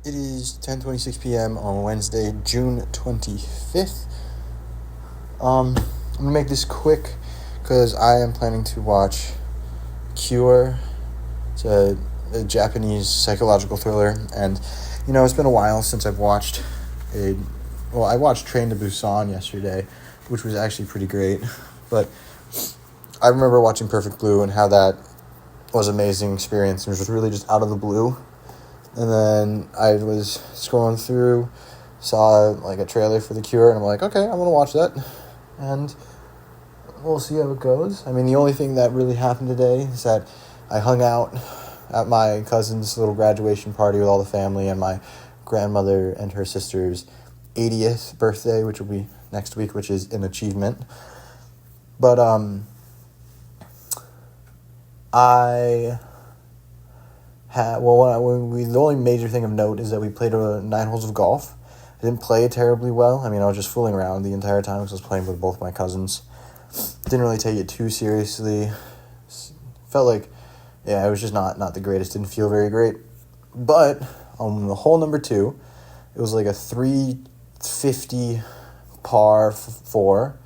It is 10:26 p.m. on Wednesday, June 25th. I'm gonna make this quick because I am planning to watch Cure. It's a Japanese psychological thriller, and it's been a while since I've watched I watched Train to Busan yesterday, which was actually pretty great, but I remember watching Perfect Blue and how that was an amazing experience, and it was really just out of the blue. And then I was scrolling through, saw like a trailer for The Cure, and I'm like, okay, I'm gonna watch that, and we'll see how it goes. I mean, the only thing that really happened today is that I hung out at my cousin's little graduation party with all the family and my grandmother and her sister's 80th birthday, which will be next week, which is an achievement. But the only major thing of note is that we played 9 holes of golf. I didn't play terribly well. I mean, I was just fooling around the entire time because I was playing with both my cousins. Didn't really take it too seriously. Felt like, it was just not the greatest. Didn't feel very great. But on the hole number 2, it was like a 350 par 4.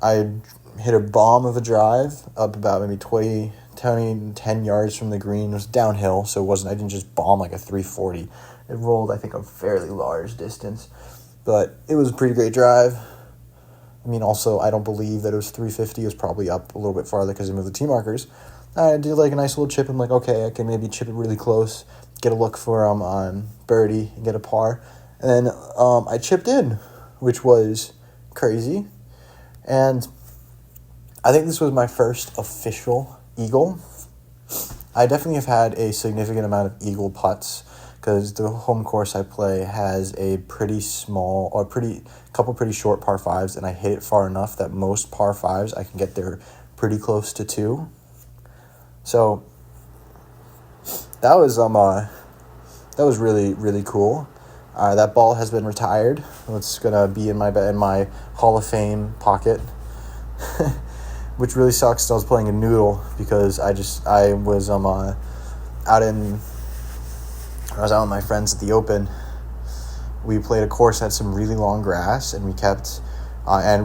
I hit a bomb of a drive up about maybe 10 yards from the green. It was downhill, so I didn't just bomb like a 340. It rolled, I think, a fairly large distance. But it was a pretty great drive. I mean, also, I don't believe that it was 350. It was probably up a little bit farther because I moved the tee markers. I did like a nice little chip. I'm like, okay, I can maybe chip it really close, get a look for on birdie, and get a par. And then I chipped in, which was crazy. And I think this was my first official eagle. I definitely have had a significant amount of eagle putts because the home course I play has a pretty couple pretty short par 5s, and I hit it far enough that most par 5s I can get there pretty close to 2. So that was really, really cool. That ball has been retired. It's gonna be in my Hall of Fame pocket. Which really sucks. I was playing a noodle because I was out with my friends at the Open. We played a course that had some really long grass, and we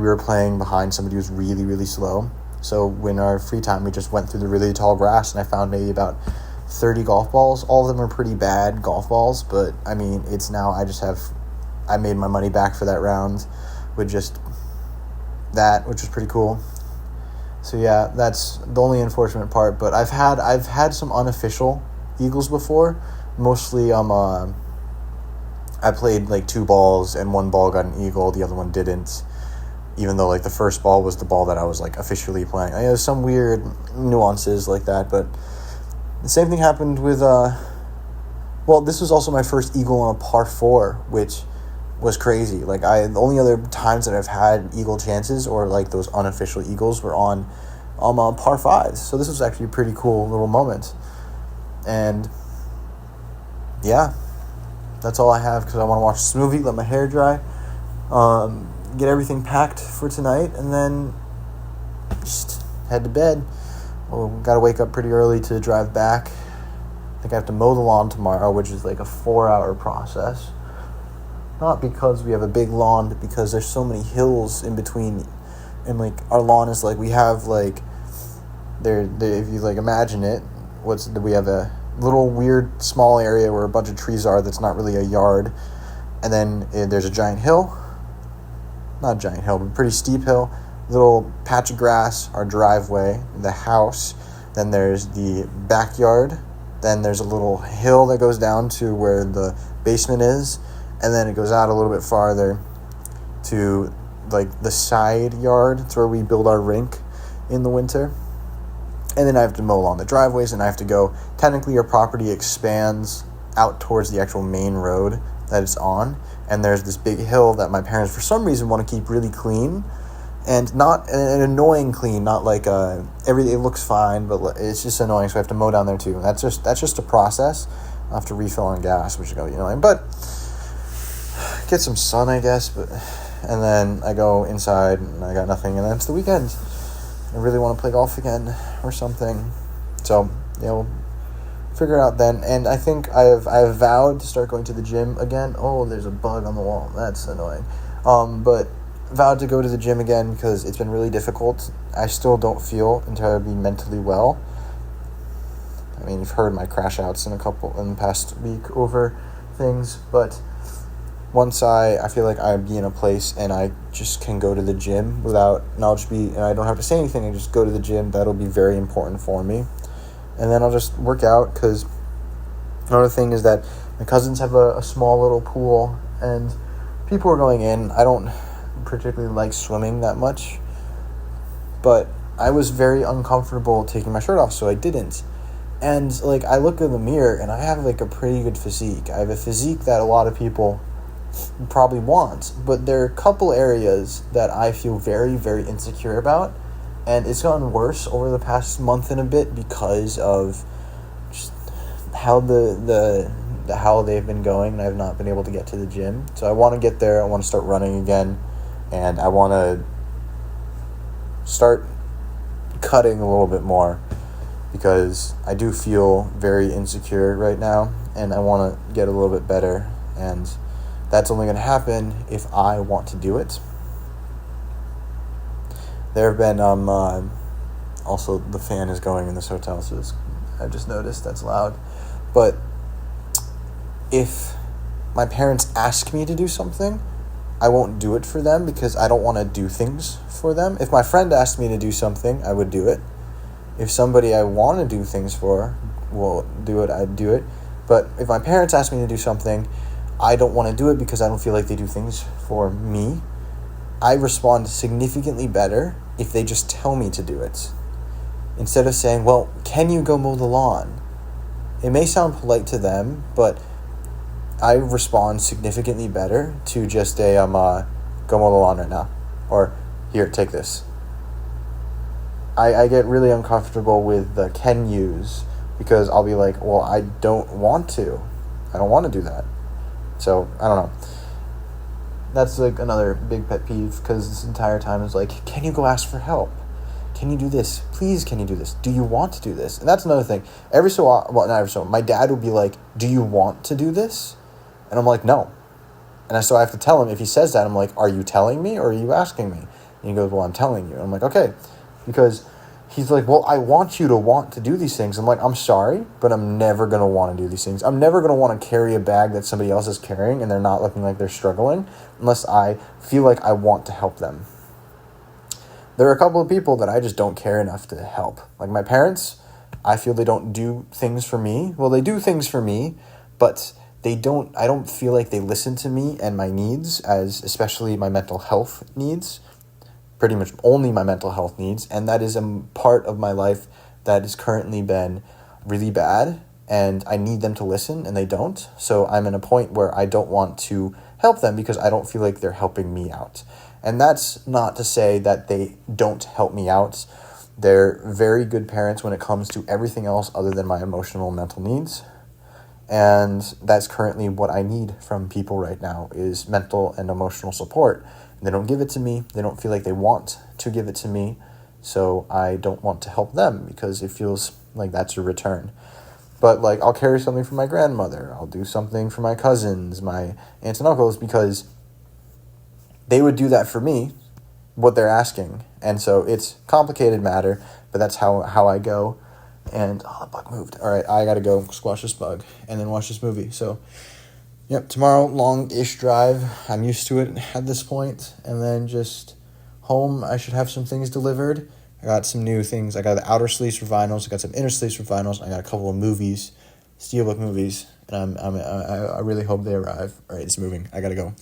were playing behind somebody who was really, really slow. So in our free time, we just went through the really tall grass, and I found maybe about 30 golf balls. All of them are pretty bad golf balls, but I mean, I made my money back for that round with just that, which was pretty cool. So yeah, that's the only unfortunate part. But I've had some unofficial eagles before. Mostly I played like 2 balls and 1 ball got an eagle, the other one didn't. Even though like the first ball was the ball that I was like officially playing. There's some weird nuances like that, but the same thing happened with this was also my first eagle on a par 4, which was crazy. Like the only other times that I've had eagle chances or like those unofficial eagles were on par 5s. So this was actually a pretty cool little moment. And yeah, that's all I have because I want to watch this movie, let my hair dry, get everything packed for tonight, and then just head to bed. Got to wake up pretty early to drive back. I think I have to mow the lawn tomorrow, which is like a 4-hour process. Not because we have a big lawn, but because there's so many hills in between, and like our lawn is like we have like if you like imagine it, we have a little weird small area where a bunch of trees are that's not really a yard, and then there's a giant hill, not a giant hill, but pretty steep hill, little patch of grass, our driveway, the house, then there's the backyard, then there's a little hill that goes down to where the basement is. And then it goes out a little bit farther to like the side yard. It's where we build our rink in the winter. And then I have to mow along the driveways, and I have to go. Technically, our property expands out towards the actual main road that it's on. And there's this big hill that my parents, for some reason, want to keep really clean. And not an annoying clean, not like everything looks fine, but it's just annoying. So I have to mow down there too. And that's just a process. I have to refill on gas, which is going to be annoying. But get some sun, I guess, and then I go inside and I got nothing, and then it's the weekend. I really want to play golf again or something. So, we'll figure it out then. And I think I have vowed to start going to the gym again. Oh, there's a bug on the wall. That's annoying. But vowed to go to the gym again because it's been really difficult. I still don't feel entirely mentally well. I mean, you've heard my crash outs in the past week over things, but once I feel like I'd be in a place and I just can go to the gym and I don't have to say anything, I just go to the gym, that'll be very important for me. And then I'll just work out, because another thing is that my cousins have a small little pool, and people are going in. I don't particularly like swimming that much, but I was very uncomfortable taking my shirt off, so I didn't. And, I look in the mirror, and I have, a pretty good physique. I have a physique that a lot of people probably want, but there are a couple areas that I feel very, very insecure about, and it's gotten worse over the past month and a bit because of just how how they've been going, and I've not been able to get to the gym. So I want to get there. I want to start running again, and I want to start cutting a little bit more, because I do feel very insecure right now, and I want to get a little bit better, and that's only going to happen if I want to do it. There have been, also the fan is going in this hotel, so I just noticed that's loud. But if my parents ask me to do something, I won't do it for them because I don't want to do things for them. If my friend asked me to do something, I would do it. If somebody I want to do things for will do it, I'd do it. But if my parents ask me to do something, I don't want to do it because I don't feel like they do things for me. I respond significantly better if they just tell me to do it, instead of saying, well, can you go mow the lawn? It may sound polite to them, but I respond significantly better to just go mow the lawn right now, or here, take this. I get really uncomfortable with the can yous, because I'll be like, well, I don't want to do that. So, I don't know. That's another big pet peeve, because this entire time is can you go ask for help? Can you do this? Please, can you do this? Do you want to do this? And that's another thing. Not every so often, my dad would be like, do you want to do this? And I'm like, no. And so I have to tell him, if he says that, I'm like, are you telling me or are you asking me? And he goes, well, I'm telling you. And I'm like, okay. Because he's like, well, I want you to want to do these things. I'm like, I'm sorry, but I'm never going to want to do these things. I'm never going to want to carry a bag that somebody else is carrying and they're not looking like they're struggling, unless I feel like I want to help them. There are a couple of people that I just don't care enough to help. Like my parents, I feel they don't do things for me. Well, they do things for me, but I don't feel like they listen to me and my needs, especially my mental health needs. Pretty much only my mental health needs, and that is a part of my life that has currently been really bad, and I need them to listen, and they don't. So I'm in a point where I don't want to help them because I don't feel like they're helping me out. And that's not to say that they don't help me out. They're very good parents when it comes to everything else other than my emotional and mental needs. And that's currently what I need from people right now, is mental and emotional support. They don't give it to me. They don't feel like they want to give it to me. So I don't want to help them because it feels like that's a return. But I'll carry something for my grandmother. I'll do something for my cousins, my aunts and uncles, because they would do that for me, what they're asking. And so it's a complicated matter, but that's how I go. And, the bug moved. All right, I got to go squash this bug and then watch this movie. So, yep, tomorrow, long-ish drive. I'm used to it at this point. And then just home, I should have some things delivered. I got some new things. I got the outer sleeves for vinyls. I got some inner sleeves for vinyls. I got a couple of movies, Steelbook movies. And I really hope they arrive. All right, it's moving. I got to go.